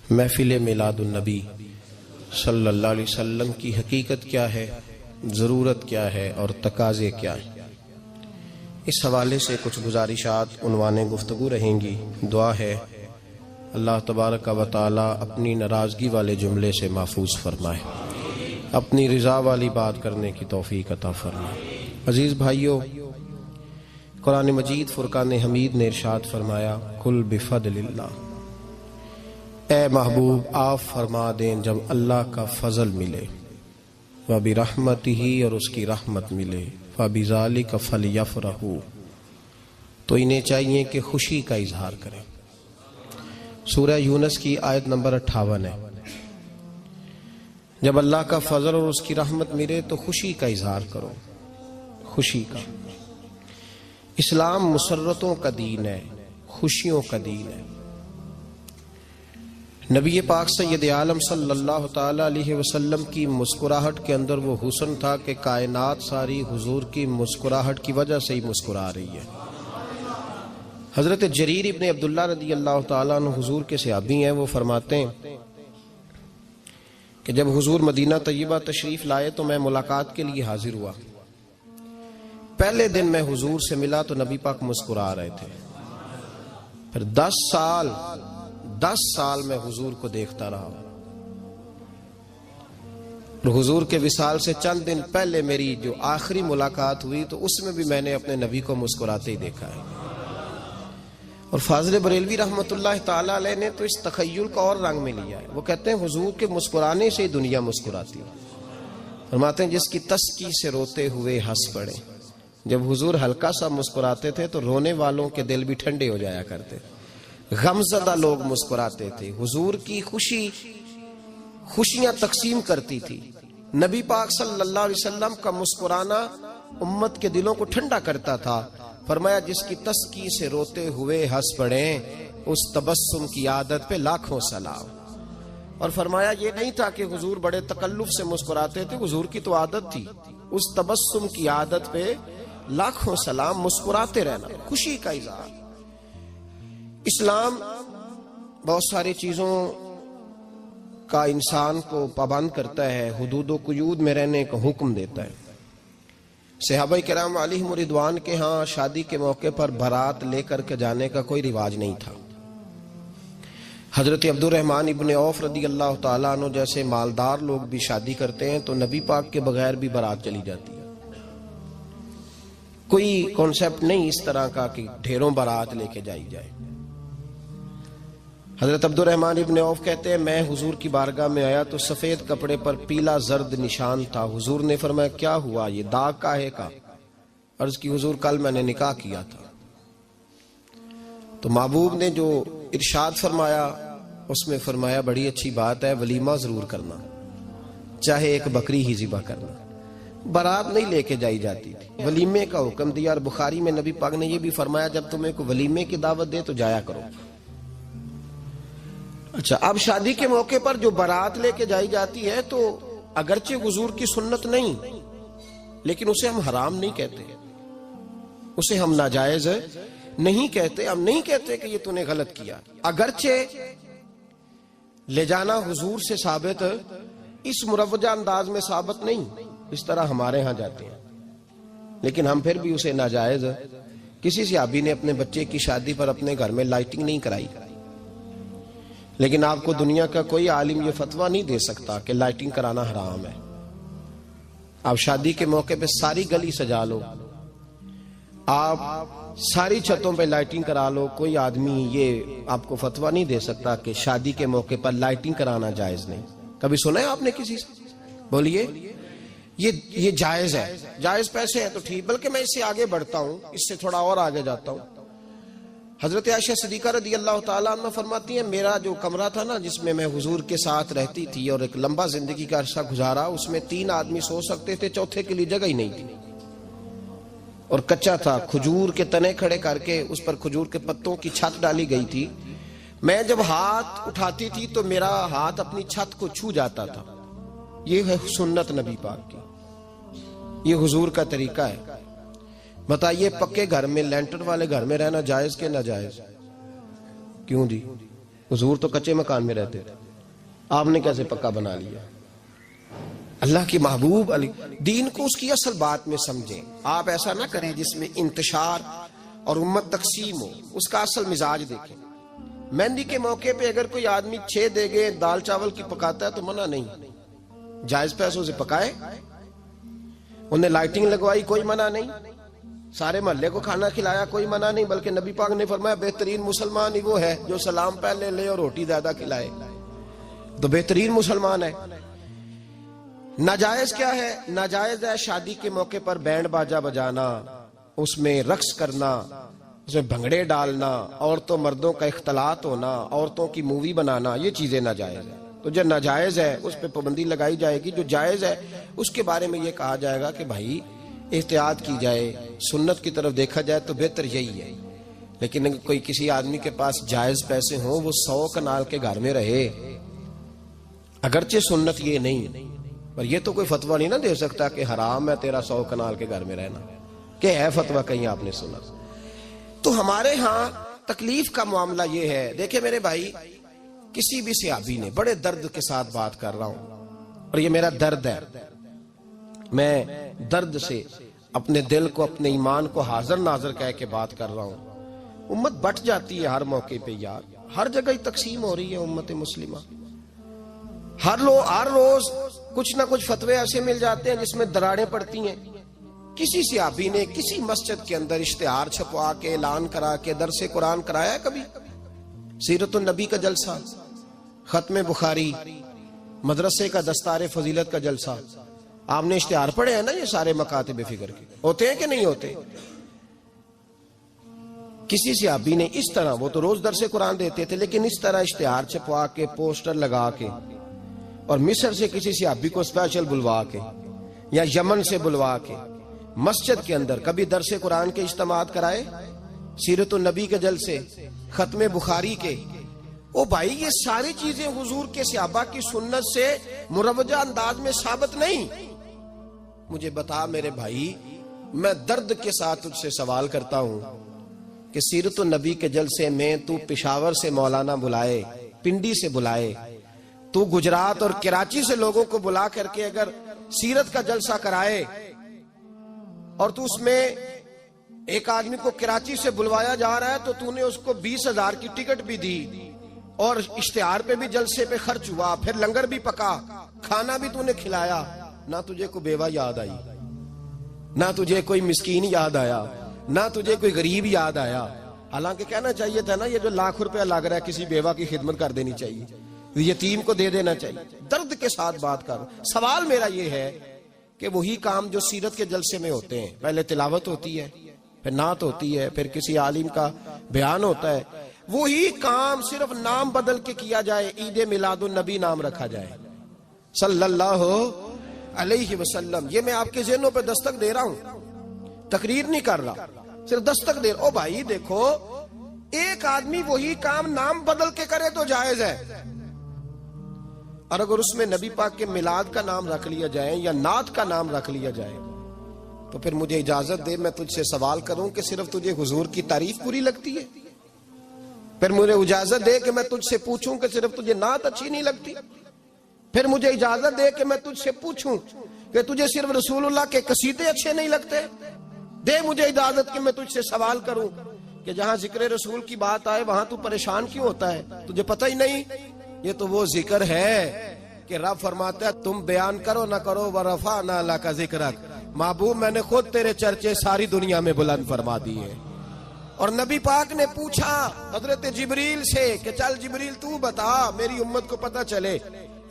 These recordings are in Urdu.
محفل میلاد النبی صلی اللہ علیہ وسلم کی حقیقت کیا ہے، ضرورت کیا ہے اور تقاضے کیا ہیں، اس حوالے سے کچھ گزارشات عنوان گفتگو رہیں گی۔ دعا ہے اللہ تبارک و تعالی اپنی ناراضگی والے جملے سے محفوظ فرمائے، اپنی رضا والی بات کرنے کی توفیق عطا فرمائے۔ عزیز بھائیو، قرآن مجید فرقان حمید نے ارشاد فرمایا قل بفضل اللہ، اے محبوب آپ فرما دیں جب اللہ کا فضل ملے، وَبِرَحْمَتِهِ اور اس کی رحمت ملے، فَبِذَلِكَ فَلْيَفْرَحُوا تو انہیں چاہیے کہ خوشی کا اظہار کریں۔ سورہ یونس کی آیت نمبر 58 ہے۔ جب اللہ کا فضل اور اس کی رحمت ملے تو خوشی کا اظہار کرو، خوشی کا۔ اسلام مسرتوں کا دین ہے، خوشیوں کا دین ہے۔ نبی پاک سید عالم صلی اللہ تعالی علیہ وسلم کی مسکراہٹ کے اندر وہ حسن تھا کہ کائنات ساری حضور کی مسکراہٹ کی وجہ سے ہی مسکرا رہی ہے۔ حضرت جریر ابن عبداللہ رضی اللہ تعالیٰ عنہ حضور کے صحابی ہیں، وہ فرماتے ہیں کہ جب حضور مدینہ طیبہ تشریف لائے تو میں ملاقات کے لیے حاضر ہوا۔ پہلے دن میں حضور سے ملا تو نبی پاک مسکرا رہے تھے۔ پھر 10 سال میں حضور کو دیکھتا رہا، اور حضور کے وصال سے چند دن پہلے میری جو آخری ملاقات ہوئی تو اس میں بھی میں نے اپنے نبی کو مسکراتے ہی دیکھا ہے۔ اور فاضل بریلوی رحمۃ اللہ تعالی علیہ نے تو اس تخیل کا اور رنگ میں لیا ہے۔ وہ کہتے ہیں حضور کے مسکرانے سے ہی دنیا مسکراتی ہے۔ فرماتے ہیں جس کی تسکی سے روتے ہوئے ہنس پڑے۔ جب حضور ہلکا سا مسکراتے تھے تو رونے والوں کے دل بھی ٹھنڈے ہو جایا کرتے، غمزدہ لوگ مسکراتے تھے۔ حضور کی خوشیاں تقسیم کرتی تھی۔ نبی پاک صلی اللہ علیہ وسلم کا مسکرانا امت کے دلوں کو ٹھنڈا کرتا تھا۔ فرمایا جس کی تسکی سے روتے ہوئے ہنس پڑیں اس تبسم کی عادت پہ لاکھوں سلام۔ اور فرمایا یہ نہیں تھا کہ حضور بڑے تکلف سے مسکراتے تھے، حضور کی تو عادت تھی اس تبسم کی عادت پہ لاکھوں سلام، مسکراتے رہنا، خوشی کا اظہار۔ اسلام بہت ساری چیزوں کا انسان کو پابند کرتا ہے، حدود و قیود میں رہنے کا حکم دیتا ہے۔ صحابہ کرام علیہم رضوان کے ہاں شادی کے موقع پر بارات لے کر کے جانے کا کوئی رواج نہیں تھا۔ حضرت عبد الرحمن ابن عوف رضی اللہ تعالیٰ عنہ جیسے مالدار لوگ بھی شادی کرتے ہیں تو نبی پاک کے بغیر بھی بارات چلی جاتی ہے۔ کوئی کانسیپٹ نہیں اس طرح کا کہ ڈھیروں بارات لے کے جائی جائے۔ حضرت عبد الرحمن ابن عوف کہتے ہیں میں حضور کی بارگاہ میں آیا تو سفید کپڑے پر پیلا زرد نشان تھا۔ حضور نے فرمایا کیا ہوا، یہ داغ کاہے کا؟ عرض کی حضور کل میں نے نکاح کیا تھا۔ تو محبوب نے جو ارشاد فرمایا اس میں فرمایا بڑی اچھی بات ہے، ولیمہ ضرور کرنا، چاہے ایک بکری ہی ذبح کرنا۔ بارات نہیں لے کے جائی جاتی تھی، ولیمے کا حکم دیا۔ اور بخاری میں نبی پاک نے یہ بھی فرمایا جب تمہیں کوئی ولیمے کی دعوت دے تو جایا کرو۔ اچھا، اب شادی کے موقع پر جو بارات لے کے جائی جاتی ہے تو اگرچہ حضور کی سنت نہیں، لیکن اسے ہم حرام نہیں کہتے، اسے ہم ناجائز نہیں کہتے۔ ہم نہیں کہتے کہ یہ تو نے غلط کیا، اگرچہ لے جانا حضور سے ثابت، اس مروجہ انداز میں ثابت نہیں اس طرح ہمارے ہاں جاتے ہیں، لیکن ہم پھر بھی اسے ناجائز۔ کسی صحابی نے اپنے بچے کی شادی پر اپنے گھر میں لائٹنگ نہیں کرائی، لیکن آپ کو دنیا کا کوئی عالم یہ فتویٰ نہیں دے سکتا کہ لائٹنگ کرانا حرام ہے۔ آپ شادی کے موقع پہ ساری گلی سجا لو، آپ ساری چھتوں پہ لائٹنگ کرا لو، کوئی آدمی یہ آپ کو فتویٰ نہیں دے سکتا کہ شادی کے موقع پر لائٹنگ کرانا جائز نہیں۔ کبھی سنا ہے آپ نے کسی سے؟ بولیے یہ جائز ہے، جائز پیسے ہیں تو ٹھیک، بلکہ میں اس سے آگے بڑھتا ہوں، اس سے تھوڑا اور آگے جاتا ہوں۔ حضرت عائشہ صدیقہ رضی اللہ تعالیٰ عنہ فرماتی ہیں میرا جو کمرہ تھا نا جس میں میں حضور کے ساتھ رہتی تھی اور ایک لمبا زندگی کا عرصہ گزارا، اس میں 3 آدمی سو سکتے تھے، چوتھے کے لیے جگہ ہی نہیں تھی، اور کچا تھا۔ کھجور کے تنے کھڑے کر کے اس پر کھجور کے پتوں کی چھت ڈالی گئی تھی۔ میں جب ہاتھ اٹھاتی تھی تو میرا ہاتھ اپنی چھت کو چھو جاتا تھا۔ یہ ہے سنت نبی پاک کی، یہ حضور کا طریقہ ہے۔ بتائیے پکے گھر میں، لینٹر والے گھر میں رہنا جائز کہ ناجائز؟ کیوں جی؟ حضور تو کچے مکان میں رہتے تھے، آپ نے کیسے پکا بنا لیا؟ اللہ کی محبوب علی دین کو اس کی اصل بات میں سمجھیں. آپ ایسا نہ کریں جس میں انتشار اور امت تقسیم ہو. اس کا اصل مزاج دیکھیں. مہندی کے موقع پہ اگر کوئی آدمی 6 دیگیں دال چاول کی پکاتا ہے تو منع نہیں، جائز پیسوں سے پکائے. انہیں لائٹنگ لگوائی، کوئی منع نہیں. سارے محلے کو کھانا کھلایا، کوئی منع نہیں. بلکہ نبی پاک نے فرمایا بہترین مسلمان ہی وہ ہے جو سلام پہلے لے اور روٹی زیادہ کھلائے، تو بہترین مسلمان ہے. ناجائز کیا ہے؟ ناجائز ہے شادی کے موقع پر بینڈ باجا بجانا، اس میں رقص کرنا، اس میں بھنگڑے ڈالنا، عورتوں مردوں کا اختلاط ہونا، عورتوں کی مووی بنانا، یہ چیزیں ناجائز ہیں. تو جو ناجائز ہے اس پہ پابندی لگائی جائے گی. جو جائز ہے اس کے بارے میں یہ کہا جائے گا کہ بھائی احتیاط کی جائے، سنت کی طرف دیکھا جائے تو بہتر یہی ہے. لیکن اگر کوئی کسی آدمی کے پاس جائز پیسے ہوں، وہ 100 کنال کے گھر میں رہے، اگرچہ سنت یہ نہیں، پر یہ تو کوئی فتویٰ نہیں نہ دے سکتا کہ حرام ہے تیرا 100 کنال کے گھر میں رہنا، کہ ہے فتویٰ کہیں آپ نے سنا. تو ہمارے ہاں تکلیف کا معاملہ یہ ہے. دیکھیں میرے بھائی، کسی بھی صحابی نے، بڑے درد کے ساتھ بات کر رہا ہوں اور یہ میرا درد ہے، میں درد سے اپنے دل کو، اپنے ایمان کو حاضر ناظر کہہ کے بات کر رہا ہوں. امت بٹ جاتی ہے ہر موقع پہ یار، ہر جگہ ہی تقسیم ہو رہی ہے امت مسلمہ. ہر روز کچھ نہ کچھ فتوے ایسے مل جاتے ہیں جس میں دراڑیں پڑتی ہیں. کسی صحابی نے کسی مسجد کے اندر اشتہار چھپوا کے، اعلان کرا کے درس قرآن کرایا ہے کبھی؟ سیرت النبی کا جلسہ، ختم بخاری، مدرسے کا دستار فضیلت کا جلسہ، آپ نے اشتہار پڑھے ہیں نا یہ سارے مکاتب فکر کے؟ ہوتے ہیں کہ نہیں ہوتے؟ کسی صحابی نے اس طرح، وہ تو روز درس قرآن دیتے تھے، لیکن اس طرح اشتہار چھپوا کے، پوسٹر لگا کے، اور مصر سے کسی صحابی کو اسپیشل بلوا کے یا یمن سے بلوا کے مسجد کے اندر کبھی درس قرآن کے اجتماعات کرائے، سیرت النبی کے جلسے، ختم بخاری کے؟ او بھائی یہ ساری چیزیں حضور کے صحابہ کی سنت سے مروجہ انداز میں ثابت نہیں. مجھے بتا میرے بھائی، میں درد کے ساتھ تجھ سے سوال کرتا ہوں کہ سیرت النبی کے جلسے میں تو پشاور سے مولانا بلائے، پنڈی سے بلائے، تو گجرات اور کراچی سے لوگوں کو بلا کر کے اگر سیرت کا جلسہ کرائے، اور تو اس میں ایک آدمی کو کراچی سے بلوایا جا رہا ہے تو تو نے اس کو 20,000 کی ٹکٹ بھی دی، اور اشتہار پہ بھی جلسے پہ خرچ ہوا، پھر لنگر بھی پکا، کھانا بھی تو نے کھلایا، نہ تجھے کوئی بیوہ یاد آئی، نہ تجھے کوئی مسکین یاد آیا، نہ تجھے کوئی غریب یاد آیا. حالانکہ کہنا چاہیے تھا نا یہ جو ₹1,00,000 لگ رہا ہے کسی بیوہ کی خدمت کر دینی چاہیے، یتیم کو دے دینا چاہیے. درد کے ساتھ بات کر. سوال میرا یہ ہے کہ وہی کام جو سیرت کے جلسے میں ہوتے ہیں، پہلے تلاوت ہوتی ہے، پھر نعت ہوتی ہے، پھر کسی عالم کا بیان ہوتا ہے، وہی کام صرف نام بدل کے کیا جائے، عید میلاد النبی نام رکھا جائے صلی اللہ علیہ وسلم. یہ میں آپ کے ذہنوں پہ دستک دے رہا ہوں، تقریر نہیں کر رہا، صرف دستک دے رہا. او بھائی دیکھو، ایک آدمی وہی کام نام بدل کے کرے تو جائز ہے، اور اگر اس میں نبی پاک کے میلاد کا نام رکھ لیا جائے یا نعت کا نام رکھ لیا جائے تو پھر مجھے اجازت دے میں تجھ سے سوال کروں کہ صرف تجھے حضور کی تعریف پوری لگتی ہے؟ پھر مجھے اجازت دے کہ میں تجھ سے پوچھوں کہ صرف تجھے نعت اچھی نہیں لگتی؟ پھر مجھے اجازت دے کہ میں تجھ سے پوچھوں کہ تجھے صرف رسول اللہ کے قصیدے اچھے نہیں لگتے؟ دے مجھے اجازت کہ میں تجھ سے سوال کروں کہ جہاں ذکر رسول کی بات آئے وہاں تو پریشان کیوں ہوتا ہے؟ تجھے پتہ ہی نہیں یہ تو وہ ذکر ہے کہ رب فرماتا ہے تم بیان کرو نہ کرو وَرَفَعْنَا لَكَ ذِكْرَكَ، محبوب میں نے خود تیرے چرچے ساری دنیا میں بلند فرما دیے. اور نبی پاک نے پوچھا حضرت جبریل سے کہ چل جبریل تو بتا میری امت کو پتہ چلے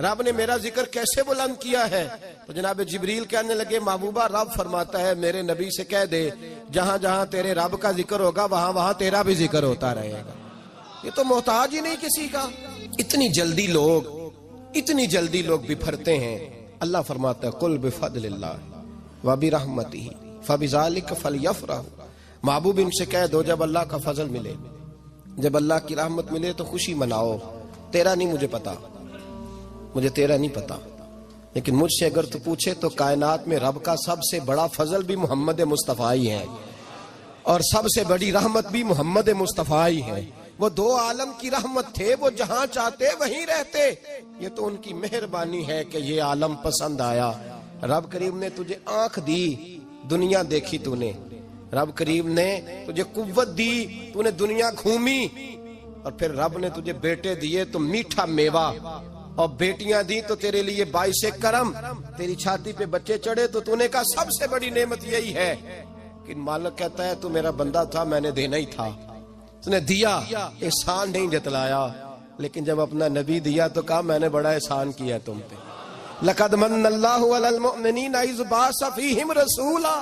رب نے میرا ذکر کیسے بلند کیا ہے. تو جناب جبریل کہنے لگے محبوبہ رب فرماتا ہے میرے نبی سے کہہ دے جہاں جہاں تیرے رب کا ذکر ہوگا وہاں وہاں تیرا بھی ذکر ہوتا رہے گا. یہ تو محتاج ہی نہیں کسی کا. اتنی جلدی لوگ بپھرتے ہیں. اللہ فرماتا ہے قل بفضل اللہ وبرحمتہ فبذلک فلیفرحوا. محبوب ان سے کہہ دو جب اللہ کا فضل ملے، جب اللہ کی رحمت ملے تو خوشی مناؤ. تیرا نہیں مجھے پتا، مجھے تیرا نہیں پتا، لیکن مجھ سے اگر تو پوچھے تو کائنات میں رب کا سب سے بڑا فضل بھی محمد مصطفیٰ ہی ہے، اور سب سے بڑی رحمت بھی محمد مصطفیٰ ہی ہے. وہ دو عالم کی رحمت تھے، وہ جہاں چاہتے وہیں رہتے، یہ تو ان کی مہربانی ہے کہ یہ عالم پسند آیا۔ رب کریم نے تجھے آنکھ دی، دنیا دیکھی تو نے، رب کریم نے تجھے قوت دی، تو نے دنیا گھومی، اور پھر رب نے تجھے بیٹے دیے تو میٹھا میوہ، اور بیٹیاں دی تو تیرے لیے باعث کرم، تیری چھاتی پہ بچے چڑھے تو تو نے کہا سب سے بڑی نعمت یہی ہے کہ مالک کہتا ہے تو میرا بندہ تھا، میں نے دینا ہی تھا، اس نے دیا، احسان نہیں جتلایا، لیکن جب اپنا نبی دیا تو کہا میں نے بڑا احسان کیا تم پہ۔ لَقَدْ مَنَّ اللَّهُ عَلَى الْمُؤْمِنِينَ إِذْ بَعَثَ فِيهِمْ رَسُولًا،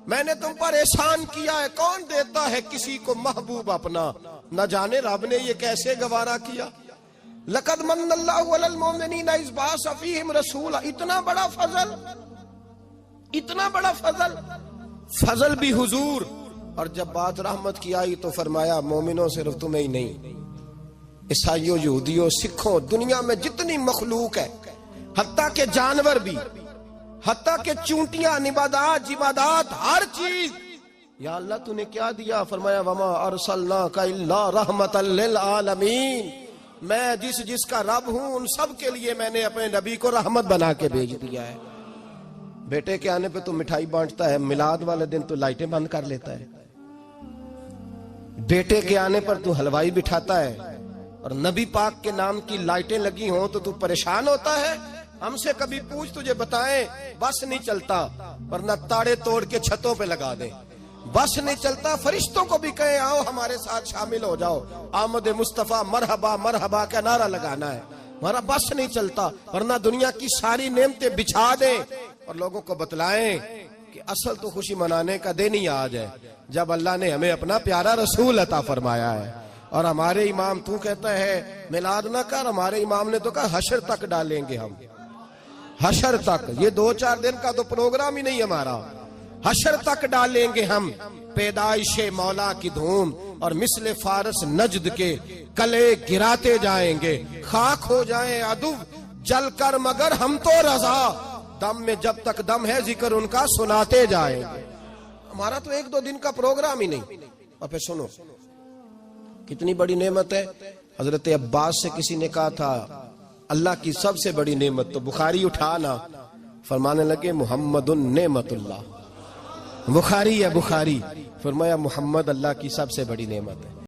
میں نے تم پر احسان کیا ہے۔ کون دیتا ہے کسی کو محبوب اپنا؟ نہ جانے رب نے یہ کیسے گوارا کیا۔ لَقَدْ مَنَّ اللَّهُ عَلَى الْمُؤْمِنِينَ إِذْ بَعَثَ فِيهِمْ رَسُولًا، اتنا بڑا فضل، اتنا بڑا فضل، فضل بھی حضور۔ اور جب بات رحمت کی آئی تو فرمایا مومنوں صرف تمہیں ہی نہیں، عیسائیوں، یہودیوں، سکھوں، دنیا میں جتنی مخلوق ہے، حتیٰ کہ جانور بھی، حتیٰ کہ چونٹیاں، نباتات، جمادات، ہر چیز، یا اللہ تو نے کیا دیا؟ فرمایا وما ارسلناک الا رحمتا للعالمین، میں جس کا رب ہوں ان سب کے لیے میں نے اپنے نبی کو رحمت بنا کے بھیج دیا ہے۔ بیٹے کے آنے پہ تو مٹھائی بانٹتا ہے، میلاد والے دن تو لائٹیں بند کر لیتا ہے، بیٹے کے آنے پر تو حلوائی بٹھاتا ہے، اور نبی پاک کے نام کی لائٹیں لگی ہوں تو پریشان ہوتا ہے۔ ہم سے کبھی پوچھ تجھے بتائیں، بس نہیں چلتا، ورنہ تاڑے توڑ کے چھتوں پہ لگا دیں۔ بس نہیں چلتا، فرشتوں کو بھی کہیں آؤ ہمارے ساتھ شامل ہو جاؤ، آمد مصطفیٰ مرحبا مرحبا کا نعرہ لگانا ہے، ہمارا بس نہیں چلتا، ورنہ دنیا کی ساری نعمتیں بچھا دیں اور لوگوں کو بتلائیں کہ اصل تو خوشی منانے کا دن ہی آج ہے جب اللہ نے ہمیں اپنا پیارا رسول عطا فرمایا ہے۔ اور ہمارے امام، تو کہتا ہے میلاد نہ کر، ہمارے امام نے تو کہا حشر تک ڈالیں گے ہم، حشر تک، یہ 2-4 دن کا تو پروگرام ہی نہیں ہمارا، حشر تک ڈالیں گے ہم پیدائش مولا کی دھوم، اور مثل فارس نجد کے کلے گراتے جائیں گے، خاک ہو جائیں عدو جل کر مگر ہم تو رضا، دم میں جب تک دم ہے ذکر ان کا سناتے جائیں گے۔ ہمارا تو 1-2 دن کا پروگرام ہی نہیں۔ اور پھر سنو کتنی بڑی نعمت ہے۔ حضرت عباس سے کسی نے کہا تھا اللہ کی سب سے بڑی نعمت، تو بخاری اٹھانا، فرمانے لگے محمد نعمت اللہ، بخاری ہے بخاری، فرمایا محمد اللہ کی سب سے بڑی نعمت ہے۔